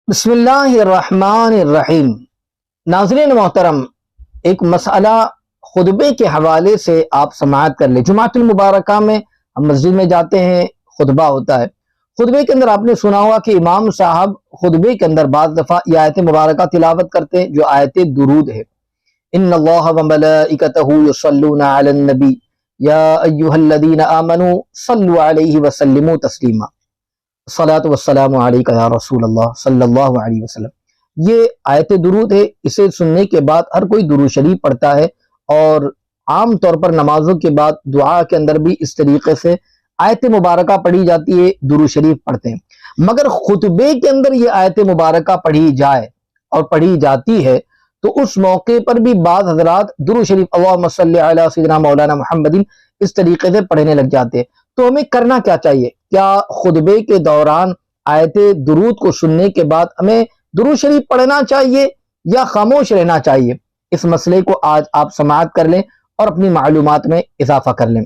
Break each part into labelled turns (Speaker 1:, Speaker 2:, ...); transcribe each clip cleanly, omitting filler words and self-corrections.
Speaker 1: بسم اللہ الرحمن الرحیم۔ ناظرین محترم، ایک مسئلہ خطبے کے حوالے سے آپ سماعت کر لیں۔ جمعۃ المبارکہ میں ہم مسجد میں جاتے ہیں، خطبہ ہوتا ہے۔ خطبے کے اندر آپ نے سنا ہوا کہ امام صاحب خطبے کے اندر بعض دفعہ یہ آیت مبارکہ تلاوت کرتے ہیں جو آیت درود ہے۔ ان اللہ وملائکتہ یصلون علی النبی یا ایھا الذین آمنوا صلوا علیہ وسلموا تسلیما، الصلاۃ والسلام علیک یا رسول اللہ صلی اللہ علیہ وسلم۔ یہ آیت درود ہے، اسے سننے کے بعد ہر کوئی درود شریف پڑھتا ہے، اور عام طور پر نمازوں کے بعد دعا کے اندر بھی اس طریقے سے آیت مبارکہ پڑھی جاتی ہے، درود شریف پڑھتے ہیں۔ مگر خطبے کے اندر یہ آیت مبارکہ پڑھی جائے اور پڑھی جاتی ہے تو اس موقع پر بھی بعض حضرات درود شریف اللہم صلی علی سیدنا مولانا محمد اس طریقے سے پڑھنے لگ جاتے ہیں۔ تو ہمیں کرنا کیا چاہیے؟ کیا خطبے کے دوران آیت درود کو سننے کے بعد ہمیں درود شریف پڑھنا چاہیے یا خاموش رہنا چاہیے؟ اس مسئلے کو آج آپ سماعت کر لیں اور اپنی معلومات میں اضافہ کر لیں۔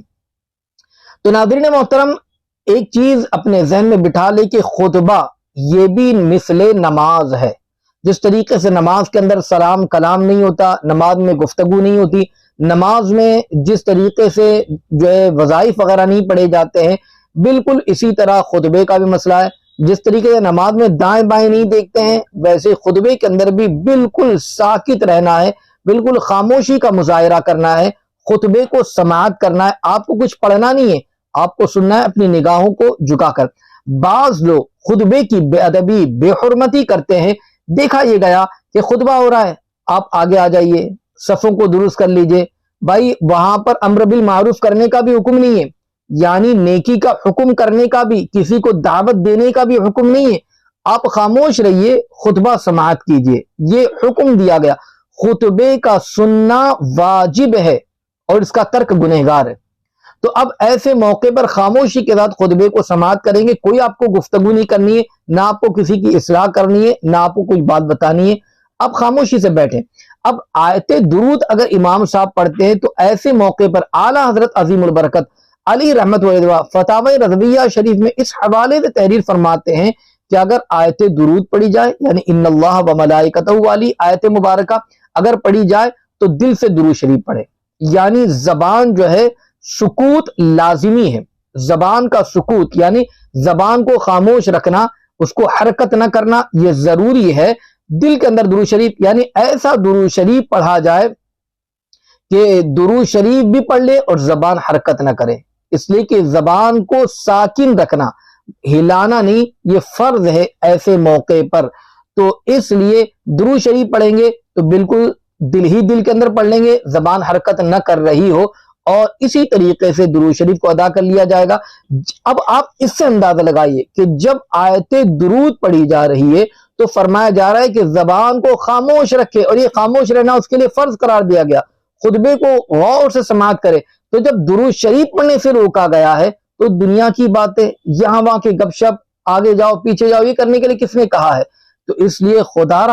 Speaker 1: تو ناظرین محترم، ایک چیز اپنے ذہن میں بٹھا لیں کہ خطبہ یہ بھی مثل نماز ہے۔ جس طریقے سے نماز کے اندر سلام کلام نہیں ہوتا، نماز میں گفتگو نہیں ہوتی، نماز میں جس طریقے سے جو ہے وظائف وغیرہ نہیں پڑھے جاتے ہیں، بالکل اسی طرح خطبے کا بھی مسئلہ ہے۔ جس طریقے سے نماز میں دائیں بائیں نہیں دیکھتے ہیں، ویسے خطبے کے اندر بھی بالکل ساکت رہنا ہے، بالکل خاموشی کا مظاہرہ کرنا ہے، خطبے کو سماعت کرنا ہے۔ آپ کو کچھ پڑھنا نہیں ہے، آپ کو سننا ہے اپنی نگاہوں کو جھکا کر۔ بعض لوگ خطبے کی بے ادبی، بے حرمتی کرتے ہیں۔ دیکھا یہ گیا کہ خطبہ ہو رہا ہے، آپ آگے آ جائیے، صفوں کو درست کر لیجئے۔ بھائی وہاں پر امر بالمعروف کرنے کا بھی حکم نہیں ہے، یعنی نیکی کا حکم کرنے کا بھی، کسی کو دعوت دینے کا بھی حکم نہیں ہے۔ آپ خاموش رہیے، خطبہ سماعت کیجئے، یہ حکم دیا گیا۔ خطبے کا سننا واجب ہے اور اس کا ترک گنہگار ہے۔ تو اب ایسے موقع پر خاموشی کے ساتھ خطبے کو سماعت کریں گے، کوئی آپ کو گفتگو نہیں کرنی ہے، نہ آپ کو کسی کی اصلاح کرنی ہے، نہ آپ کو کوئی بات بتانی ہے، اب خاموشی سے بیٹھیں۔ اب آیت درود اگر امام صاحب پڑھتے ہیں تو ایسے موقع پر اعلیٰ حضرت عظیم البرکت علی رحمت و فتاوی رضویہ شریف میں اس حوالے سے تحریر فرماتے ہیں کہ اگر آیت درود پڑھی جائے، یعنی ان اللہ و ملائکتہ والی آیت مبارکہ اگر پڑھی جائے تو دل سے درود شریف پڑھے، یعنی زبان جو ہے سکوت لازمی ہے۔ زبان کا سکوت یعنی زبان کو خاموش رکھنا، اس کو حرکت نہ کرنا، یہ ضروری ہے۔ دل کے اندر درود شریف، یعنی ایسا درود شریف پڑھا جائے کہ درود شریف بھی پڑھ لے اور زبان حرکت نہ کرے، اس لیے کہ زبان کو ساکن رکھنا، ہلانا نہیں، یہ فرض ہے ایسے موقع پر۔ تو اس لیے درود شریف پڑھیں گے تو بالکل دل کے اندر پڑھ لیں گے، زبان حرکت نہ کر رہی ہو، اور اسی طریقے سے درود شریف کو ادا کر لیا جائے گا۔ اب آپ اس سے اندازہ لگائیے کہ جب آیت درود پڑھی جا رہی ہے تو فرمایا جا رہا ہے کہ زبان کو خاموش رکھے، اور یہ خاموش رہنا اس کے لیے فرض قرار دیا گیا۔ خطبے کو غور سے سماعت کرے۔ تو جب درود شریف پڑھنے سے روکا گیا ہے تو دنیا کی باتیں، یہاں وہاں کے گپ شپ، آگے جاؤ پیچھے جاؤ، یہ کرنے کے لیے کس نے کہا ہے؟ تو اس لیے خدا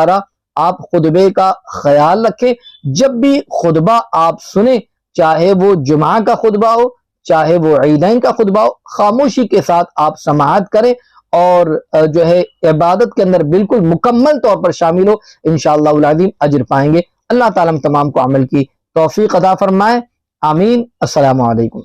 Speaker 1: را آپ خطبے کا خیال رکھیں۔ جب بھی خطبہ آپ سنیں، چاہے وہ جمعہ کا خطبہ ہو، چاہے وہ عیدین کا خطبہ ہو، خاموشی کے ساتھ آپ سماعت کریں اور جو ہے عبادت کے اندر بالکل مکمل طور پر شامل ہو، انشاءاللہ العظیم اجر پائیں گے۔ اللہ تعالیٰ ہم تمام کو عمل کی توفیق عطا فرمائے، آمین۔ السلام علیکم۔